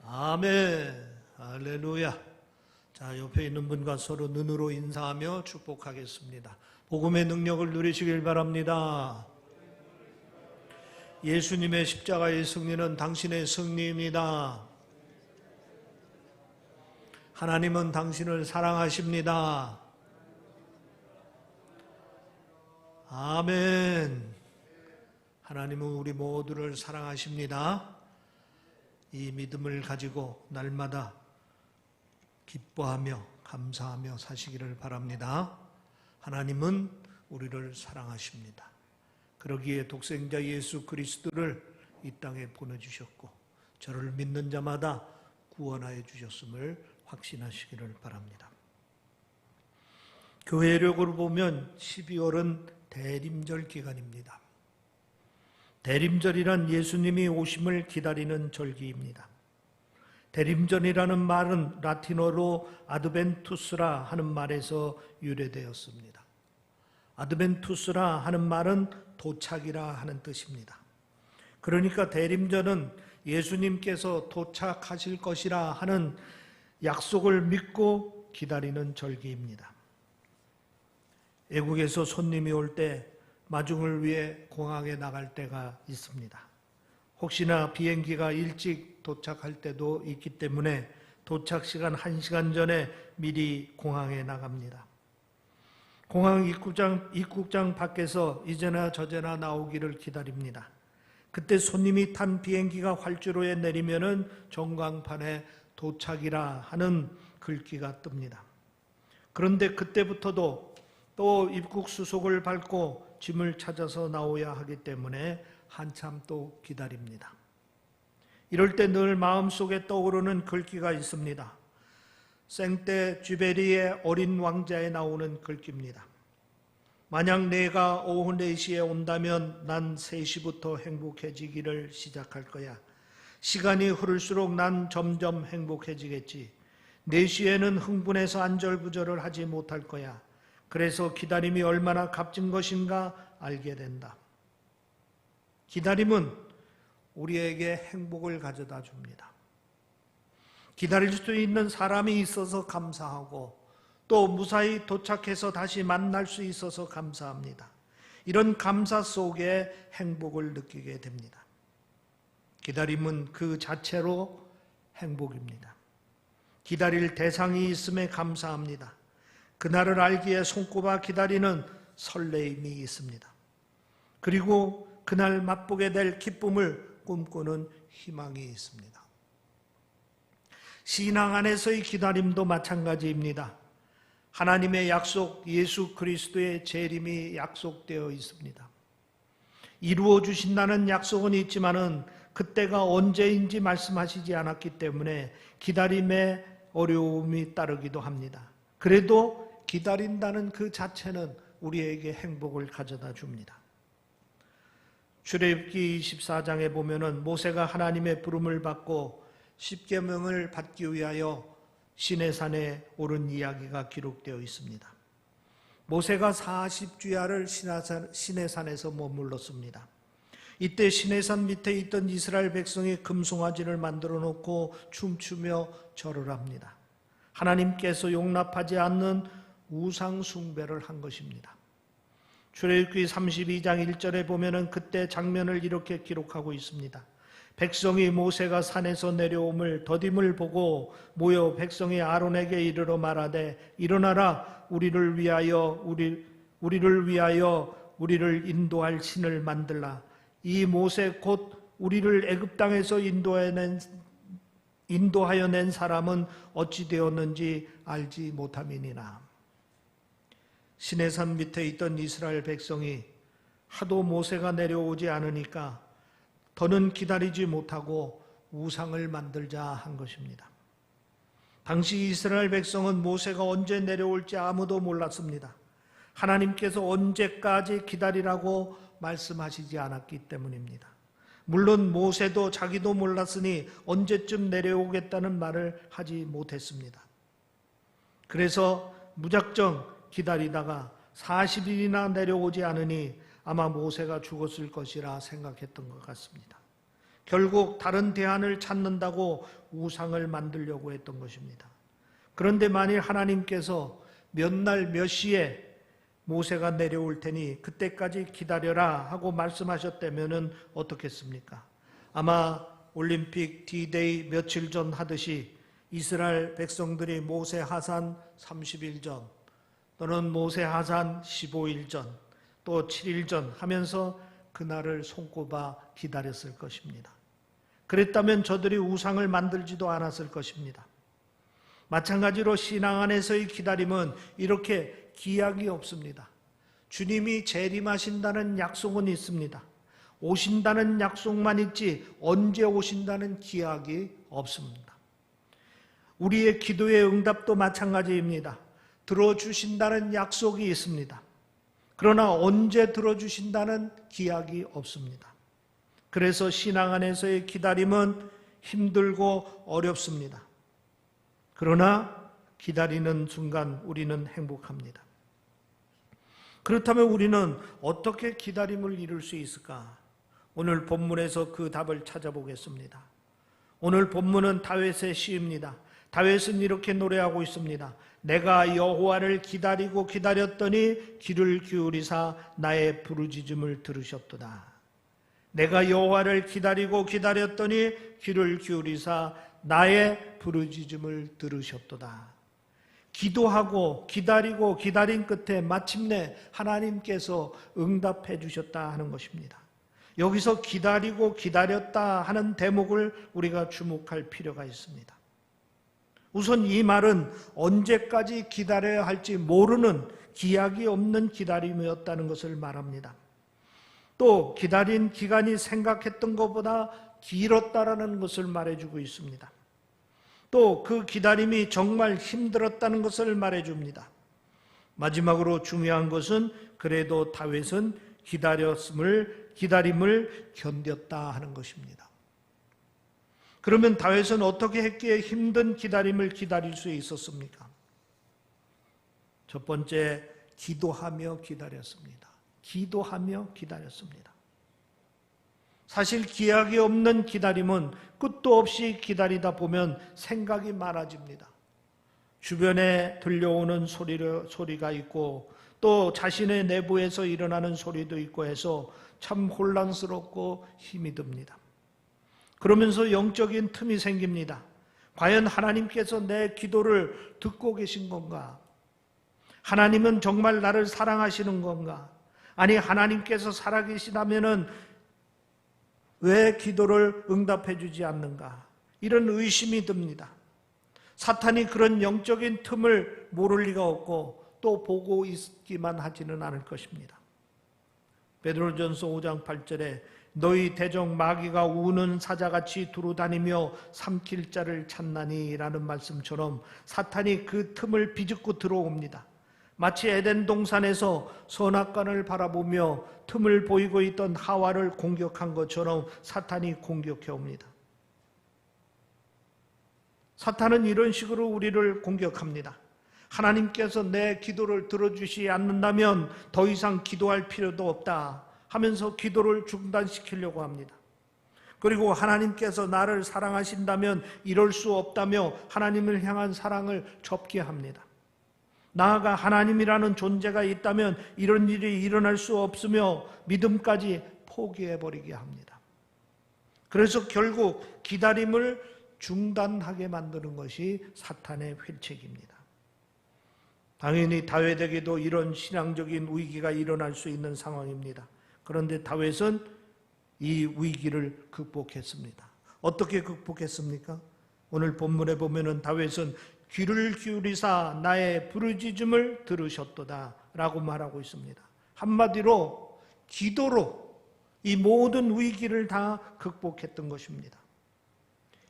아멘. 할렐루야. 자, 옆에 있는 분과 서로 눈으로 인사하며 축복하겠습니다. 복음의 능력을 누리시길 바랍니다. 예수님의 십자가의 승리는 당신의 승리입니다. 하나님은 당신을 사랑하십니다. 아멘. 하나님은 우리 모두를 사랑하십니다. 이 믿음을 가지고 날마다 기뻐하며 감사하며 사시기를 바랍니다. 하나님은 우리를 사랑하십니다. 그러기에 독생자 예수 그리스도를 이 땅에 보내주셨고 저를 믿는 자마다 구원하여 주셨음을 확신하시기를 바랍니다. 교회력으로 보면 12월은 대림절 기간입니다. 대림절이란 예수님이 오심을 기다리는 절기입니다. 대림절이라는 말은 라틴어로 아드벤투스라 하는 말에서 유래되었습니다. 아드벤투스라 하는 말은 도착이라 하는 뜻입니다. 그러니까 대림절은 예수님께서 도착하실 것이라 하는 약속을 믿고 기다리는 절기입니다. 외국에서 손님이 올 때 마중을 위해 공항에 나갈 때가 있습니다. 혹시나 비행기가 일찍 도착할 때도 있기 때문에 도착 시간 1시간 전에 미리 공항에 나갑니다. 공항 입국장 밖에서 이제나 저제나 나오기를 기다립니다. 그때 손님이 탄 비행기가 활주로에 내리면은 전광판에 도착이라 하는 글귀가 뜹니다. 그런데 그때부터도 또 입국 수속을 밟고 짐을 찾아서 나오야 하기 때문에 한참 또 기다립니다. 이럴 때 늘 마음속에 떠오르는 글귀가 있습니다. 생떼 쥐베리의 어린 왕자에 나오는 글귀입니다. 만약 내가 오후 4시에 온다면 난 3시부터 행복해지기를 시작할 거야. 시간이 흐를수록 난 점점 행복해지겠지. 4시에는 흥분해서 안절부절을 하지 못할 거야. 그래서 기다림이 얼마나 값진 것인가 알게 된다. 기다림은 우리에게 행복을 가져다 줍니다. 기다릴 수 있는 사람이 있어서 감사하고 또 무사히 도착해서 다시 만날 수 있어서 감사합니다. 이런 감사 속에 행복을 느끼게 됩니다. 기다림은 그 자체로 행복입니다. 기다릴 대상이 있음에 감사합니다. 그날을 알기에 손꼽아 기다리는 설레임이 있습니다. 그리고 그날 맛보게 될 기쁨을 꿈꾸는 희망이 있습니다. 신앙 안에서의 기다림도 마찬가지입니다. 하나님의 약속, 예수 그리스도의 재림이 약속되어 있습니다. 이루어 주신다는 약속은 있지만은 그때가 언제인지 말씀하시지 않았기 때문에 기다림에 어려움이 따르기도 합니다. 그래도 기다린다는 그 자체는 우리에게 행복을 가져다 줍니다. 출애굽기 24장에 보면은 모세가 하나님의 부름을 받고 십계명을 받기 위하여 시내산에 오른 이야기가 기록되어 있습니다. 모세가 40주야를 시내산에서 머물렀습니다. 이때 시내산 밑에 있던 이스라엘 백성이 금송아지를 만들어 놓고 춤추며 절을 합니다. 하나님께서 용납하지 않는 우상 숭배를 한 것입니다. 출애굽기 32장 1절에 보면은 그때 장면을 이렇게 기록하고 있습니다. 백성이 모세가 산에서 내려옴을 더딤을 보고 모여 백성이 아론에게 이르러 말하되 일어나라 우리를 위하여 우리를 인도할 신을 만들라. 이 모세 곧 우리를 애굽 땅에서 인도하여 낸 사람은 어찌 되었는지 알지 못함이니라. 시내산 밑에 있던 이스라엘 백성이 하도 모세가 내려오지 않으니까 더는 기다리지 못하고 우상을 만들자 한 것입니다. 당시 이스라엘 백성은 모세가 언제 내려올지 아무도 몰랐습니다. 하나님께서 언제까지 기다리라고 말씀하시지 않았기 때문입니다. 물론 모세도 자기도 몰랐으니 언제쯤 내려오겠다는 말을 하지 못했습니다. 그래서 무작정 기다리다가 40일이나 내려오지 않으니 아마 모세가 죽었을 것이라 생각했던 것 같습니다. 결국 다른 대안을 찾는다고 우상을 만들려고 했던 것입니다. 그런데 만일 하나님께서 몇 날 몇 시에 모세가 내려올 테니 그때까지 기다려라 하고 말씀하셨다면 어떻겠습니까? 아마 올림픽 D-Day 며칠 전 하듯이 이스라엘 백성들이 모세 하산 30일 전 또는 모세 하산 15일 전 또 7일 전 하면서 그날을 손꼽아 기다렸을 것입니다. 그랬다면 저들이 우상을 만들지도 않았을 것입니다. 마찬가지로 신앙 안에서의 기다림은 이렇게 기약이 없습니다. 주님이 재림하신다는 약속은 있습니다. 오신다는 약속만 있지 언제 오신다는 기약이 없습니다. 우리의 기도의 응답도 마찬가지입니다. 들어주신다는 약속이 있습니다. 그러나 언제 들어주신다는 기약이 없습니다. 그래서 신앙 안에서의 기다림은 힘들고 어렵습니다. 그러나 기다리는 순간 우리는 행복합니다. 그렇다면 우리는 어떻게 기다림을 이룰 수 있을까? 오늘 본문에서 그 답을 찾아보겠습니다. 오늘 본문은 다윗의 시입니다. 다윗은 이렇게 노래하고 있습니다. 내가 여호와를 기다리고 기다렸더니 귀를 기울이사 나의 부르짖음을 들으셨도다. 내가 여호와를 기다리고 기다렸더니 귀를 기울이사 나의 부르짖음을 들으셨도다. 기도하고 기다리고 기다린 끝에 마침내 하나님께서 응답해 주셨다 하는 것입니다. 여기서 기다리고 기다렸다 하는 대목을 우리가 주목할 필요가 있습니다. 우선 이 말은 언제까지 기다려야 할지 모르는 기약이 없는 기다림이었다는 것을 말합니다. 또 기다린 기간이 생각했던 것보다 길었다라는 것을 말해주고 있습니다. 또 그 기다림이 정말 힘들었다는 것을 말해줍니다. 마지막으로 중요한 것은 그래도 다윗은 기다림을 견뎠다 하는 것입니다. 그러면 다윗은 어떻게 했기에 힘든 기다림을 기다릴 수 있었습니까? 첫 번째, 기도하며 기다렸습니다. 기도하며 기다렸습니다. 사실 기약이 없는 기다림은 끝도 없이 기다리다 보면 생각이 많아집니다. 주변에 들려오는 소리가 있고 또 자신의 내부에서 일어나는 소리도 있고 해서 참 혼란스럽고 힘이 듭니다. 그러면서 영적인 틈이 생깁니다. 과연 하나님께서 내 기도를 듣고 계신 건가? 하나님은 정말 나를 사랑하시는 건가? 아니 하나님께서 살아계시다면은 왜 기도를 응답해 주지 않는가? 이런 의심이 듭니다. 사탄이 그런 영적인 틈을 모를 리가 없고 또 보고 있기만 하지는 않을 것입니다. 베드로전서 5장 8절에 너희 대적 마귀가 우는 사자같이 두루다니며 삼킬 자를 찾나니 라는 말씀처럼 사탄이 그 틈을 비집고 들어옵니다. 마치 에덴 동산에서 선악과를 바라보며 틈을 보이고 있던 하와를 공격한 것처럼 사탄이 공격해 옵니다. 사탄은 이런 식으로 우리를 공격합니다. 하나님께서 내 기도를 들어주시지 않는다면 더 이상 기도할 필요도 없다 하면서 기도를 중단시키려고 합니다. 그리고 하나님께서 나를 사랑하신다면 이럴 수 없다며 하나님을 향한 사랑을 접게 합니다. 나아가 하나님이라는 존재가 있다면 이런 일이 일어날 수 없으며 믿음까지 포기해버리게 합니다. 그래서 결국 기다림을 중단하게 만드는 것이 사탄의 회책입니다. 당연히 다윗에게도 이런 신앙적인 위기가 일어날 수 있는 상황입니다. 그런데 다윗은 이 위기를 극복했습니다. 어떻게 극복했습니까? 오늘 본문에 보면은 다윗은 귀를 기울이사 나의 부르짖음을 들으셨도다 라고 말하고 있습니다. 한마디로 기도로 이 모든 위기를 다 극복했던 것입니다.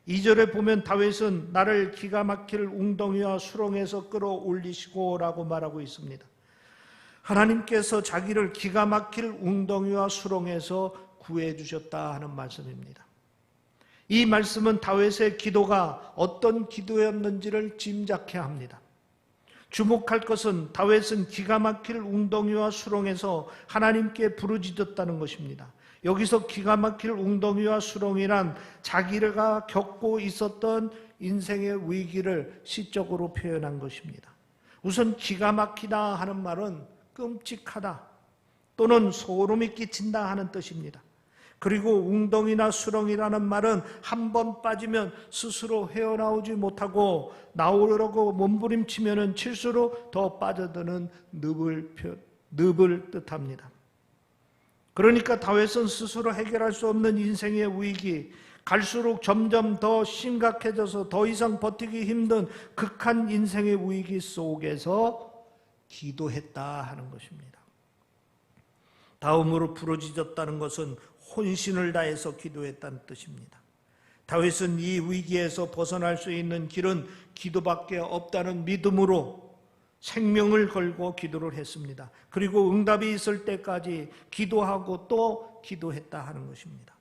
2절에 보면 다윗은 나를 기가 막힐 웅덩이와 수렁에서 끌어올리시고 라고 말하고 있습니다. 하나님께서 자기를 기가 막힐 웅덩이와 수렁에서 구해 주셨다 하는 말씀입니다. 이 말씀은 다윗의 기도가 어떤 기도였는지를 짐작케 합니다. 주목할 것은 다윗은 기가 막힐 웅덩이와 수렁에서 하나님께 부르짖었다는 것입니다. 여기서 기가 막힐 웅덩이와 수렁이란 자기가 겪고 있었던 인생의 위기를 시적으로 표현한 것입니다. 우선 기가 막히다 하는 말은 끔찍하다 또는 소름이 끼친다 하는 뜻입니다. 그리고 웅덩이나 수렁이라는 말은 한 번 빠지면 스스로 헤어나오지 못하고 나오려고 몸부림치면 칠수록 더 빠져드는 늪을 뜻합니다. 그러니까 다윗은 스스로 해결할 수 없는 인생의 위기, 갈수록 점점 더 심각해져서 더 이상 버티기 힘든 극한 인생의 위기 속에서 기도했다 하는 것입니다. 다음으로 부르짖었다는 것은 혼신을 다해서 기도했다는 뜻입니다. 다윗은 이 위기에서 벗어날 수 있는 길은 기도밖에 없다는 믿음으로 생명을 걸고 기도를 했습니다. 그리고 응답이 있을 때까지 기도하고 또 기도했다 하는 것입니다.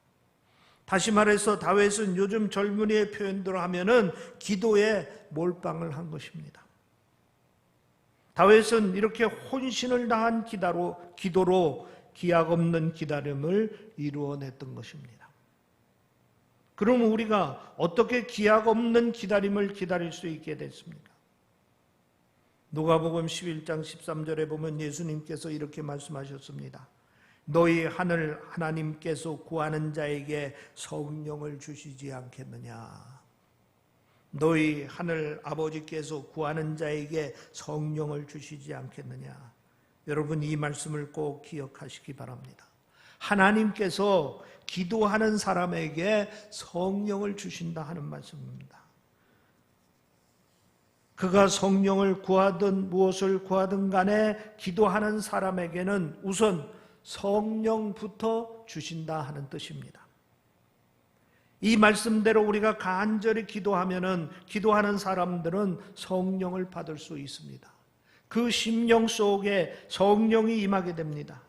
다시 말해서 다윗은 요즘 젊은이의 표현대로 하면은 기도에 몰빵을 한 것입니다. 다윗은 이렇게 혼신을 다한 기도로 기약 없는 기다림을 이루어냈던 것입니다. 그럼 우리가 어떻게 기약 없는 기다림을 기다릴 수 있게 됐습니까? 누가복음 11장 13절에 보면 예수님께서 이렇게 말씀하셨습니다. 너희 하늘 하나님께서 구하는 자에게 성령을 주시지 않겠느냐. 너희 하늘 아버지께서 구하는 자에게 성령을 주시지 않겠느냐. 여러분 이 말씀을 꼭 기억하시기 바랍니다. 하나님께서 기도하는 사람에게 성령을 주신다 하는 말씀입니다. 그가 성령을 구하든 무엇을 구하든 간에 기도하는 사람에게는 우선 성령부터 주신다 하는 뜻입니다. 이 말씀대로 우리가 간절히 기도하면은 기도하는 사람들은 성령을 받을 수 있습니다. 그 심령 속에 성령이 임하게 됩니다.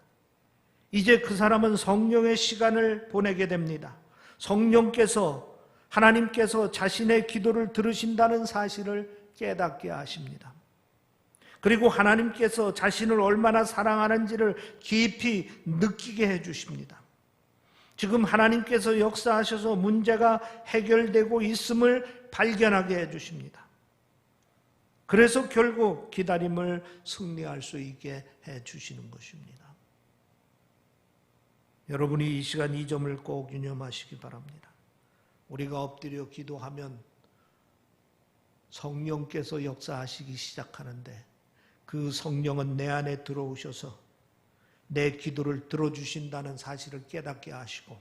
이제 그 사람은 성령의 시간을 보내게 됩니다. 성령께서 하나님께서 자신의 기도를 들으신다는 사실을 깨닫게 하십니다. 그리고 하나님께서 자신을 얼마나 사랑하는지를 깊이 느끼게 해주십니다. 지금 하나님께서 역사하셔서 문제가 해결되고 있음을 발견하게 해주십니다. 그래서 결국 기다림을 승리할 수 있게 해주시는 것입니다. 여러분이 이 시간 이 점을 꼭 유념하시기 바랍니다. 우리가 엎드려 기도하면 성령께서 역사하시기 시작하는데 그 성령은 내 안에 들어오셔서 내 기도를 들어주신다는 사실을 깨닫게 하시고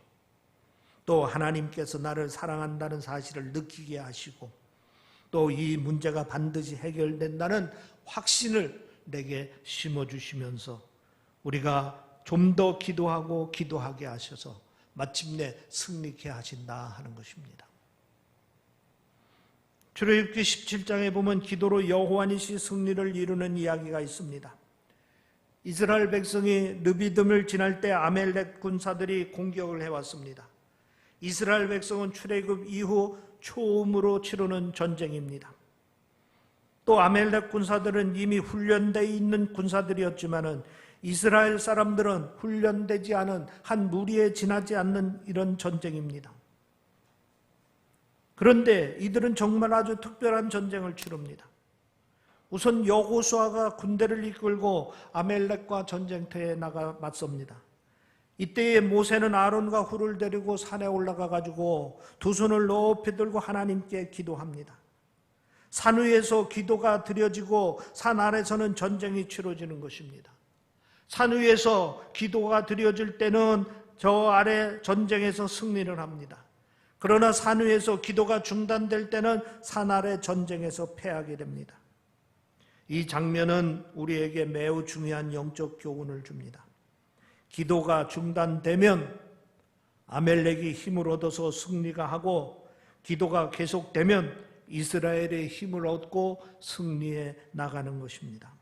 또 하나님께서 나를 사랑한다는 사실을 느끼게 하시고 또 이 문제가 반드시 해결된다는 확신을 내게 심어주시면서 우리가 좀 더 기도하고 기도하게 하셔서 마침내 승리케 하신다 하는 것입니다. 출애굽기 17장에 보면 기도로 여호와 니시 승리를 이루는 이야기가 있습니다. 이스라엘 백성이 르비딤을 지날 때 아멜렉 군사들이 공격을 해왔습니다. 이스라엘 백성은 출애굽 이후 처음으로 치르는 전쟁입니다. 또 아멜렉 군사들은 이미 훈련되어 있는 군사들이었지만은 이스라엘 사람들은 훈련되지 않은 한 무리에 지나지 않는 이런 전쟁입니다. 그런데 이들은 정말 아주 특별한 전쟁을 치릅니다. 우선 여호수아가 군대를 이끌고 아멜렉과 전쟁터에 나가 맞섭니다. 이때에 모세는 아론과 훌을 데리고 산에 올라가 가지고 두 손을 높이 들고 하나님께 기도합니다. 산 위에서 기도가 드려지고 산 아래서는 전쟁이 치러지는 것입니다. 산 위에서 기도가 드려질 때는 저 아래 전쟁에서 승리를 합니다. 그러나 산 위에서 기도가 중단될 때는 산 아래 전쟁에서 패하게 됩니다. 이 장면은 우리에게 매우 중요한 영적 교훈을 줍니다. 기도가 중단되면 아멜렉이 힘을 얻어서 승리가 하고 기도가 계속되면 이스라엘의 힘을 얻고 승리해 나가는 것입니다.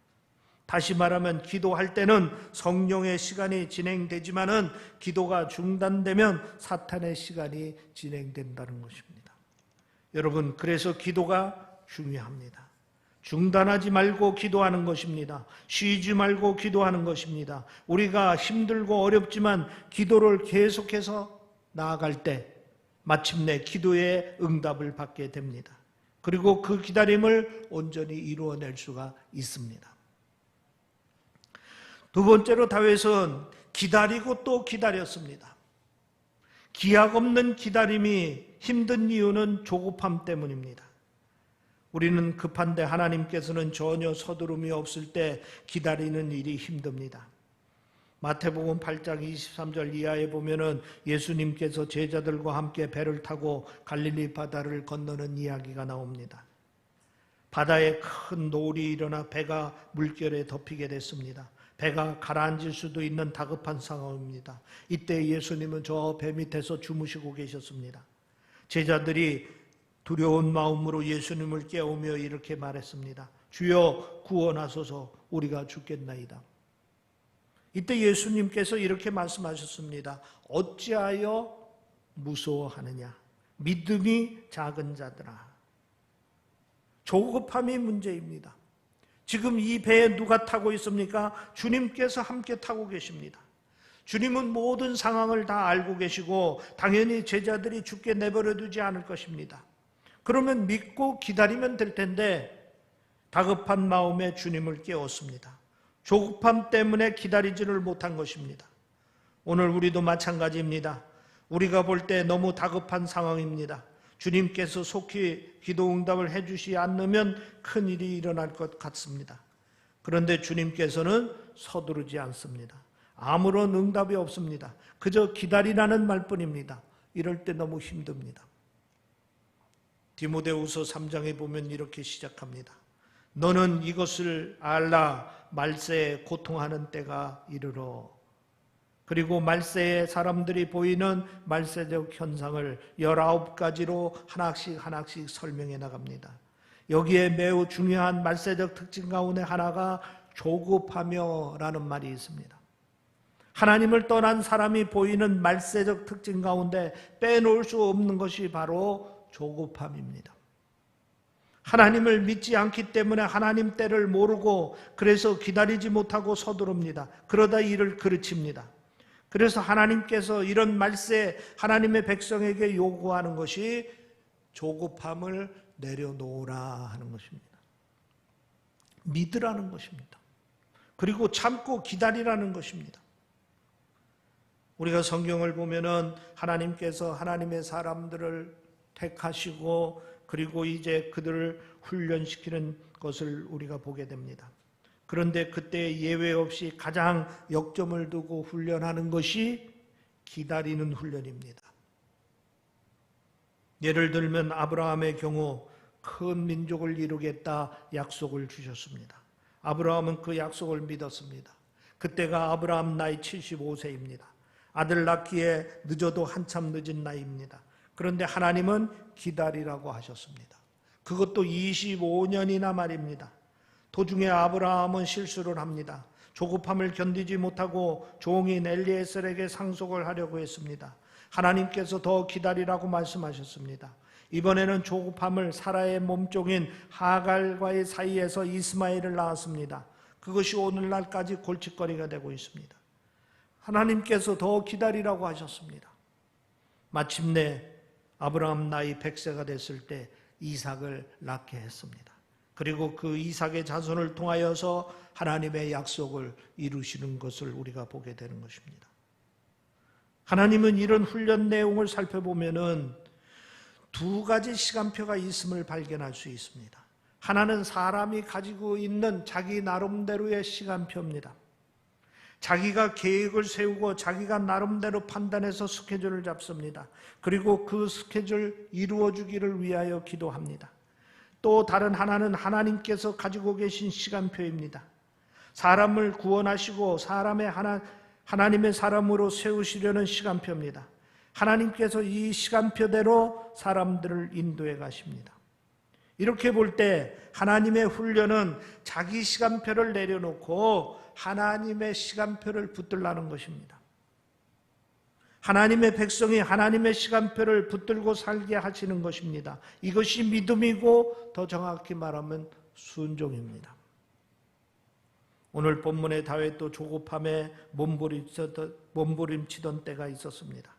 다시 말하면 기도할 때는 성령의 시간이 진행되지만은 기도가 중단되면 사탄의 시간이 진행된다는 것입니다. 여러분, 그래서 기도가 중요합니다. 중단하지 말고 기도하는 것입니다. 쉬지 말고 기도하는 것입니다. 우리가 힘들고 어렵지만 기도를 계속해서 나아갈 때 마침내 기도의 응답을 받게 됩니다. 그리고 그 기다림을 온전히 이루어낼 수가 있습니다. 두 번째로 다윗은 기다리고 또 기다렸습니다. 기약 없는 기다림이 힘든 이유는 조급함 때문입니다. 우리는 급한데 하나님께서는 전혀 서두름이 없을 때 기다리는 일이 힘듭니다. 마태복음 8장 23절 이하에 보면은 예수님께서 제자들과 함께 배를 타고 갈릴리 바다를 건너는 이야기가 나옵니다. 바다에 큰 노을이 일어나 배가 물결에 덮이게 됐습니다. 배가 가라앉을 수도 있는 다급한 상황입니다. 이때 예수님은 저 배 밑에서 주무시고 계셨습니다. 제자들이 두려운 마음으로 예수님을 깨우며 이렇게 말했습니다. 주여 구원하소서, 우리가 죽겠나이다. 이때 예수님께서 이렇게 말씀하셨습니다. 어찌하여 무서워하느냐? 믿음이 작은 자들아. 조급함이 문제입니다. 지금 이 배에 누가 타고 있습니까? 주님께서 함께 타고 계십니다. 주님은 모든 상황을 다 알고 계시고 당연히 제자들이 죽게 내버려 두지 않을 것입니다. 그러면 믿고 기다리면 될 텐데 다급한 마음에 주님을 깨웠습니다. 조급함 때문에 기다리지를 못한 것입니다. 오늘 우리도 마찬가지입니다. 우리가 볼 때 너무 다급한 상황입니다. 주님께서 속히 기도 응답을 해주시 않으면 큰일이 일어날 것 같습니다. 그런데 주님께서는 서두르지 않습니다. 아무런 응답이 없습니다. 그저 기다리라는 말뿐입니다. 이럴 때 너무 힘듭니다. 디모데후서 3장에 보면 이렇게 시작합니다. 너는 이것을 알라, 말세에 고통하는 때가 이르러. 그리고 말세에 사람들이 보이는 말세적 현상을 19가지로 하나씩 설명해 나갑니다. 여기에 매우 중요한 말세적 특징 가운데 하나가 조급하며라는 말이 있습니다. 하나님을 떠난 사람이 보이는 말세적 특징 가운데 빼놓을 수 없는 것이 바로 조급함입니다. 하나님을 믿지 않기 때문에 하나님 때를 모르고 그래서 기다리지 못하고 서두릅니다. 그러다 일을 그르칩니다. 그래서 하나님께서 이런 말세 하나님의 백성에게 요구하는 것이 조급함을 내려놓으라 하는 것입니다. 믿으라는 것입니다. 그리고 참고 기다리라는 것입니다. 우리가 성경을 보면은 하나님께서 하나님의 사람들을 택하시고 그리고 이제 그들을 훈련시키는 것을 우리가 보게 됩니다. 그런데 그때 예외 없이 가장 역점을 두고 훈련하는 것이 기다리는 훈련입니다. 예를 들면 아브라함의 경우 큰 민족을 이루겠다 약속을 주셨습니다. 아브라함은 그 약속을 믿었습니다. 그때가 아브라함 나이 75세입니다. 아들 낳기에 늦어도 한참 늦은 나이입니다. 그런데 하나님은 기다리라고 하셨습니다. 그것도 25년이나 말입니다. 도중에 아브라함은 실수를 합니다. 조급함을 견디지 못하고 종인 엘리에셀에게 상속을 하려고 했습니다. 하나님께서 더 기다리라고 말씀하셨습니다. 이번에는 조급함을 사라의 몸종인 하갈과의 사이에서 이스마엘을 낳았습니다. 그것이 오늘날까지 골칫거리가 되고 있습니다. 하나님께서 더 기다리라고 하셨습니다. 마침내 아브라함 나이 100세가 됐을 때 이삭을 낳게 했습니다. 그리고 그 이삭의 자손을 통하여서 하나님의 약속을 이루시는 것을 우리가 보게 되는 것입니다. 하나님은 이런 훈련 내용을 살펴보면은 두 가지 시간표가 있음을 발견할 수 있습니다. 하나는 사람이 가지고 있는 자기 나름대로의 시간표입니다. 자기가 계획을 세우고 자기가 나름대로 판단해서 스케줄을 잡습니다. 그리고 그 스케줄 이루어주기를 위하여 기도합니다. 또 다른 하나는 하나님께서 가지고 계신 시간표입니다. 사람을 구원하시고 하나님의 사람으로 세우시려는 시간표입니다. 하나님께서 이 시간표대로 사람들을 인도해 가십니다. 이렇게 볼 때 하나님의 훈련은 자기 시간표를 내려놓고 하나님의 시간표를 붙들라는 것입니다. 하나님의 백성이 하나님의 시간표를 붙들고 살게 하시는 것입니다. 이것이 믿음이고 더 정확히 말하면 순종입니다. 오늘 본문의 다윗도 조급함에 몸부림치던 때가 있었습니다.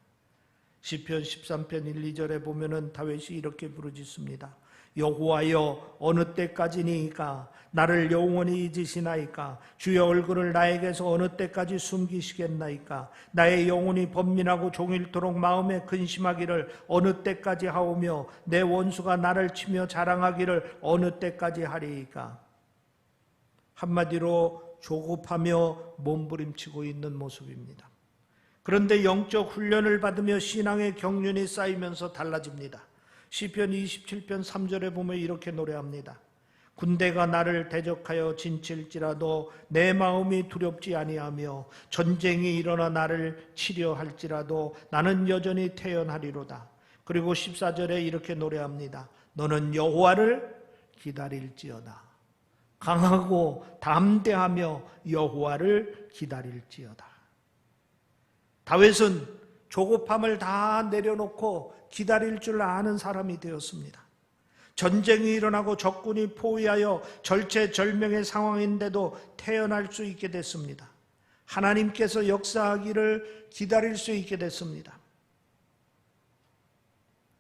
시편 13편 1, 2절에 보면은 다윗이 이렇게 부르짖습니다. 여호와여, 어느 때까지니까 나를 영원히 잊으시나이까? 주의 얼굴을 나에게서 어느 때까지 숨기시겠나이까? 나의 영혼이 번민하고 종일토록 마음에 근심하기를 어느 때까지 하오며 내 원수가 나를 치며 자랑하기를 어느 때까지 하리이까? 한마디로 조급하며 몸부림치고 있는 모습입니다. 그런데 영적 훈련을 받으며 신앙의 경륜이 쌓이면서 달라집니다. 시편 27편 3절에 보면 이렇게 노래합니다. 군대가 나를 대적하여 진칠지라도 내 마음이 두렵지 아니하며 전쟁이 일어나 나를 치려 할지라도 나는 여전히 태연하리로다. 그리고 14절에 이렇게 노래합니다. 너는 여호와를 기다릴지어다. 강하고 담대하며 여호와를 기다릴지어다. 다윗은 조급함을 다 내려놓고 기다릴 줄 아는 사람이 되었습니다. 전쟁이 일어나고 적군이 포위하여 절체절명의 상황인데도 태어날 수 있게 됐습니다. 하나님께서 역사하기를 기다릴 수 있게 됐습니다.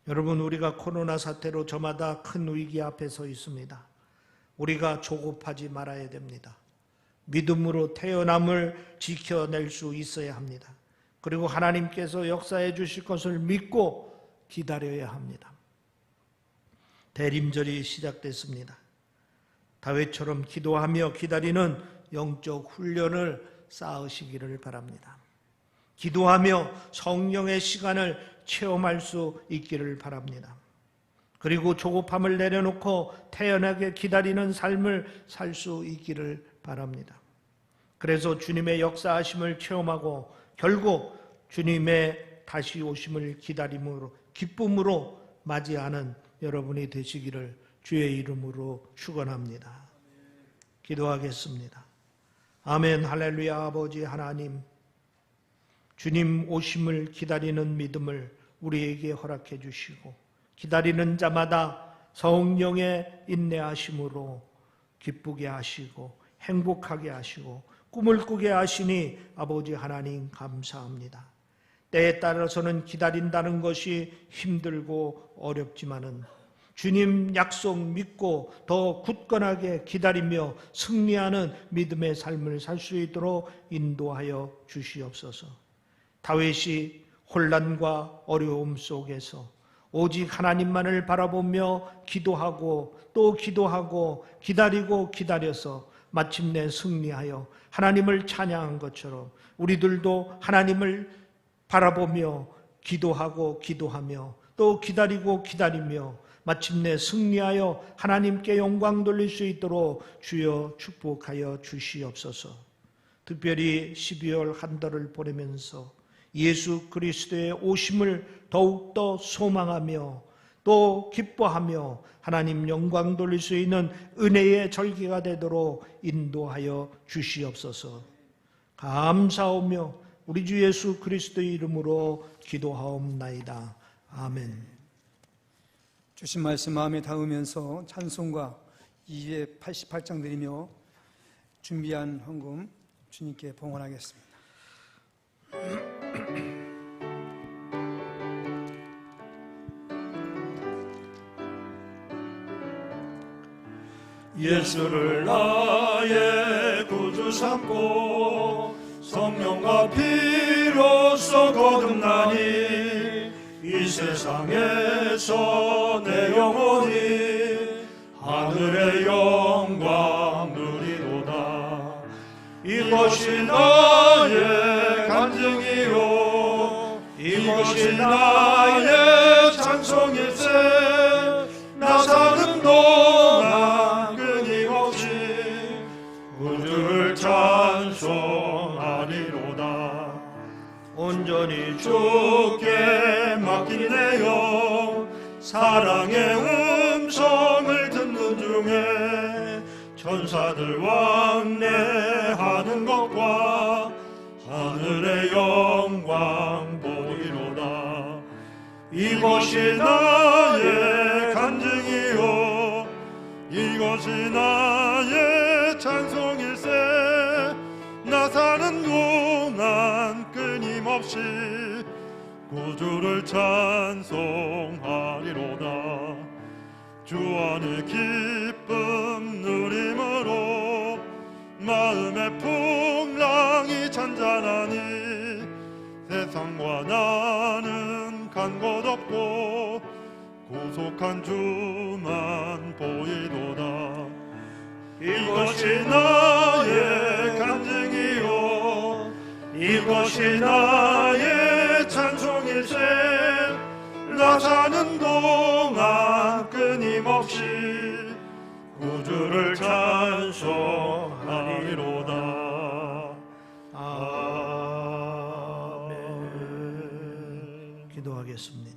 여러분, 우리가 코로나 사태로 저마다 큰 위기 앞에 서 있습니다. 우리가 조급하지 말아야 됩니다. 믿음으로 태어남을 지켜낼 수 있어야 합니다. 그리고 하나님께서 역사해 주실 것을 믿고 기다려야 합니다. 대림절이 시작됐습니다. 다윗처럼 기도하며 기다리는 영적 훈련을 쌓으시기를 바랍니다. 기도하며 성령의 시간을 체험할 수 있기를 바랍니다. 그리고 조급함을 내려놓고 태연하게 기다리는 삶을 살 수 있기를 바랍니다. 그래서 주님의 역사하심을 체험하고 결국 주님의 다시 오심을 기다림으로 기쁨으로 맞이하는 여러분이 되시기를 주의 이름으로 축원합니다. 기도하겠습니다. 아멘. 할렐루야. 아버지 하나님, 주님 오심을 기다리는 믿음을 우리에게 허락해 주시고 기다리는 자마다 성령의 인내하심으로 기쁘게 하시고 행복하게 하시고 꿈을 꾸게 하시니 아버지 하나님 감사합니다. 때에 따라서는 기다린다는 것이 힘들고 어렵지만은 주님 약속 믿고 더 굳건하게 기다리며 승리하는 믿음의 삶을 살 수 있도록 인도하여 주시옵소서. 다윗이 혼란과 어려움 속에서 오직 하나님만을 바라보며 기도하고 또 기도하고 기다리고 기다려서 마침내 승리하여 하나님을 찬양한 것처럼 우리들도 하나님을 바라보며 기도하고 기도하며 또 기다리고 기다리며 마침내 승리하여 하나님께 영광 돌릴 수 있도록 주여 축복하여 주시옵소서. 특별히 12월 한 달을 보내면서 예수 그리스도의 오심을 더욱더 소망하며 또 기뻐하며 하나님 영광 돌릴 수 있는 은혜의 절기가 되도록 인도하여 주시옵소서. 감사하며 우리 주 예수 그리스도의 이름으로 기도하옵나이다. 아멘. 주신 말씀 마음에 담으면서 찬송가 288장 드리며 준비한 헌금 주님께 봉헌하겠습니다. 예수를 나의 구주 삼고 성령과 피로써 거듭나니 이 세상에서 내 영혼이 하늘의 영광 누리도다. 이것이 나의 간증이요 이것이 나의 찬송일세. 나 사는 동안 끊임없이 우주를 찬송하리로다. 온전히 주께 맡긴 내 영 사랑의 음성을 듣는 중에 천사들 왕래하는 것과 하늘의 영광 보이로다. 이것이 나의 간증이요 이것 이것이 나의 찬송일세. 나 사는 동안 끊임없이 구주를 찬송하리로다. 주 안에 기쁨 누림으로 마음의 풍랑이 잔잔하니 세상과 나는 간 곳 없고 구속한 주만 보이도다. 이것이 나의 간증이요 이것이 나의 찬송일세. 나 사는 동안 끊임없이 구주를 찬송하리로다. 아멘. 기도하겠습니다.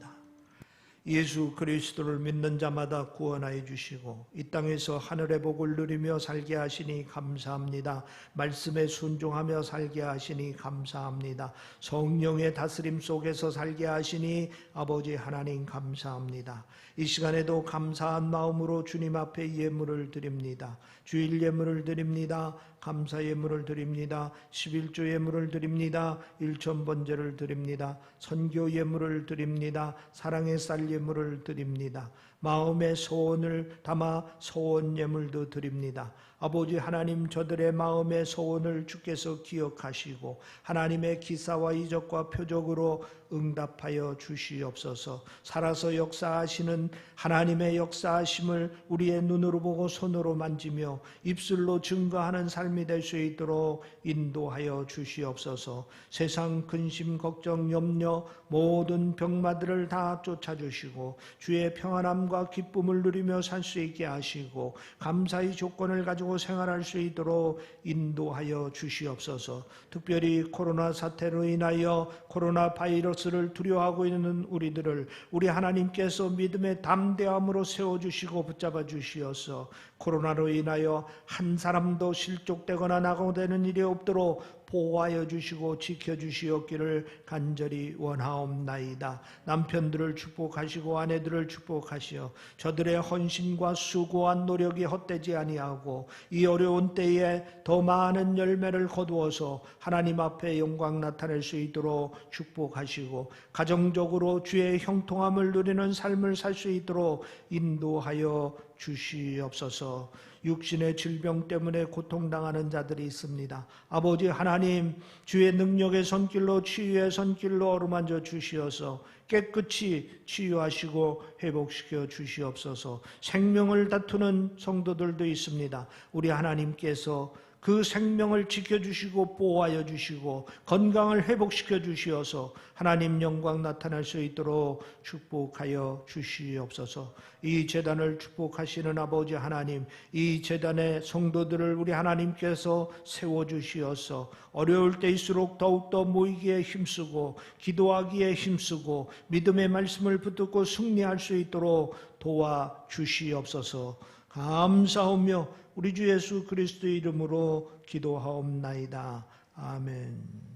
예수 그리스도를 믿는 자마다 구원하여 주시고 이 땅에서 하늘의 복을 누리며 살게 하시니 감사합니다. 말씀에 순종하며 살게 하시니 감사합니다. 성령의 다스림 속에서 살게 하시니 아버지 하나님 감사합니다. 이 시간에도 감사한 마음으로 주님 앞에 예물을 드립니다. 주일 예물을 드립니다. 감사 예물을 드립니다. 11조 예물을 드립니다. 일천번제를 드립니다. 선교 예물을 드립니다. 사랑의 쌀 예물을 드립니다. 마음의 소원을 담아 소원 예물도 드립니다. 아버지 하나님, 저들의 마음의 소원을 주께서 기억하시고 하나님의 기사와 이적과 표적으로 응답하여 주시옵소서. 살아서 역사하시는 하나님의 역사하심을 우리의 눈으로 보고 손으로 만지며 입술로 증거하는 삶이 될 수 있도록 인도하여 주시옵소서. 세상 근심, 걱정, 염려 모든 병마들을 다 쫓아주시고 주의 평안함과 기쁨을 누리며 살 수 있게 하시고 감사의 조건을 가지고 생활할 수 있도록 인도하여 주시옵소서. 특별히 코로나 사태로 인하여 코로나 바이러스를 두려워하고 있는 우리들을 우리 하나님께서 믿음의 담대함으로 세워주시고 붙잡아 주시어서 코로나로 인하여 한 사람도 실족되거나 낙오되는 일이 없도록 보호하여 주시고 지켜주시옵기를 간절히 원하옵나이다. 남편들을 축복하시고 아내들을 축복하시어 저들의 헌신과 수고와 노력이 헛되지 아니하고 이 어려운 때에 더 많은 열매를 거두어서 하나님 앞에 영광 나타낼 수 있도록 축복하시고 가정적으로 주의 형통함을 누리는 삶을 살 수 있도록 인도하여 주시옵소서. 육신의 질병 때문에 고통당하는 자들이 있습니다. 아버지 하나님, 주의 능력의 손길로 치유의 손길로 어루만져 주시어서 깨끗이 치유하시고 회복시켜 주시옵소서. 생명을 다투는 성도들도 있습니다. 우리 하나님께서 그 생명을 지켜주시고 보호하여 주시고 건강을 회복시켜 주시어서 하나님 영광 나타날 수 있도록 축복하여 주시옵소서. 이 제단을 축복하시는 아버지 하나님, 이 제단의 성도들을 우리 하나님께서 세워주시어서 어려울 때일수록 더욱더 모이기에 힘쓰고 기도하기에 힘쓰고 믿음의 말씀을 붙들고 승리할 수 있도록 도와주시옵소서. 감사하며 우리 주 예수 그리스도의 이름으로 기도하옵나이다. 아멘.